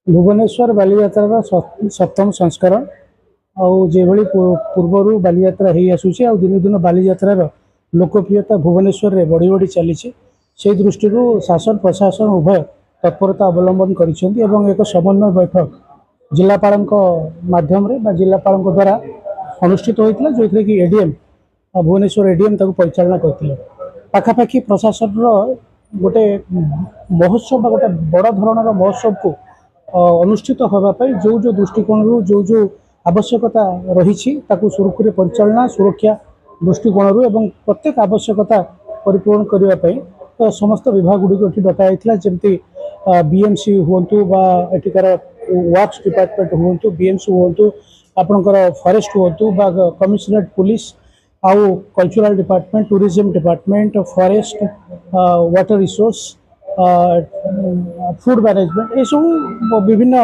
भुवनेश्वर बालीयात्रार सप्तम संस्करण आउे पूर्वर बालीयात्रा हो आसूसी दिन दिन बालीयात्रार लोकप्रियता भुवनेश्वर में बढ़ी बढ़ी चली से दृष्टि शासन प्रशासन उभय तत्परता अवलंबन कर एक समन्वय बैठक जिलापाल मध्यम जिलापाल द्वारा अनुष्ठित होता जो थी कि एडीएम भुवनेश्वर एडीएम परिचालना करते पाखापाखि प्रशासन गोटे महोत्सव गोटे बड़ धरण महोत्सव को अनुष्ठित होगापाई जो जो दृष्टिकोण जो जो आवश्यकता रही सुरुखुरी परिचालना सुरक्षा दृष्टिकोण एवं प्रत्येक आवश्यकता परिपूर्ण करने तो समस्त विभाग गुड़िक डकाई जमती बीएमसी हूँ एटिकार वर्क्स डिपार्टमेंट हूँ बीएमसी हूँ आपणकर फॉरेस्ट हूँ कमिशनरेट पुलिस आउ cultural department tourism department forest water resource food management ये सब विभिन्न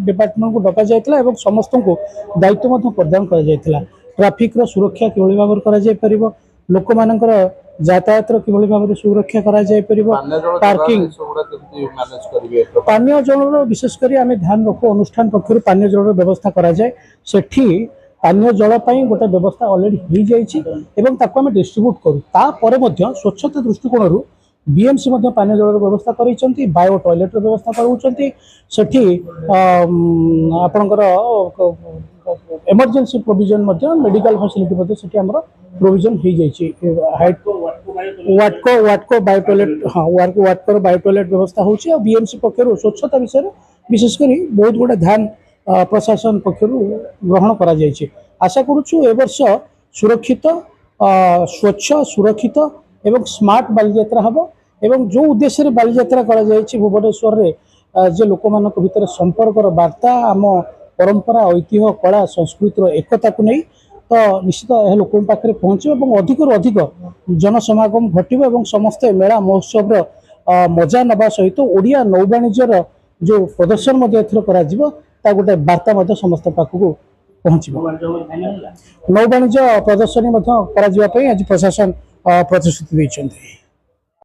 डिपार्टमेंट को डक जाता समस्त को दायित्व प्रदान कर ट्राफिक सुरक्षा किभली भाव कर लोक मानकर यातायात किभली भाव सुरक्षा कर पार्किंग पानीय जल विशेषकर आम ध्यान रखु अनुष्ठान पक्ष पानीय जल व्यवस्था कराए सेठी पानीय जल गोटे व्यवस्था अलरेडी हो जाए डिस्ट्रीब्यूट करूँ स्वच्छता दृष्टिकोण बीएमसी पानीय जल व्यवस्था कर बायो टॉयलेट व्यवस्था करोटी आपणकर emergency provision medical facility provision हो जाए वाटको बायो टॉयलेट हाँ वाटको बायो टॉयलेट व्यवस्था हो बीएमसी पक्षर स्वच्छता विषय विशेषकर बहुत गुड़ा ध्यान प्रशासन पक्षर ग्रहण करा जायछि। आशा करुछु ए वर्ष सुरक्षित स्वच्छ सुरक्षित एवं स्मार्ट बालीयात्रा हम एवं जो उद्देश्य बालीयात्रा करा जायछि भुवनेश्वर रे जे लोक मानक भितर संपर्कर वार्ता आम परंपरा ऐतिह्य कला संस्कृतिर एकता को नहीं तो निश्चित यह लोक पाखे पहुँचे अधिक अधिक जनसमागम घटव और समस्ते मेला महोत्सव मजा नवा सहित ओडिया नौवाणिज्यर जो प्रदर्शन गोटे वार्ता समस्त पाखक पहुँच नौवाणिज्य प्रदर्शनी आज प्रशासन प्रतिश्रुति देते।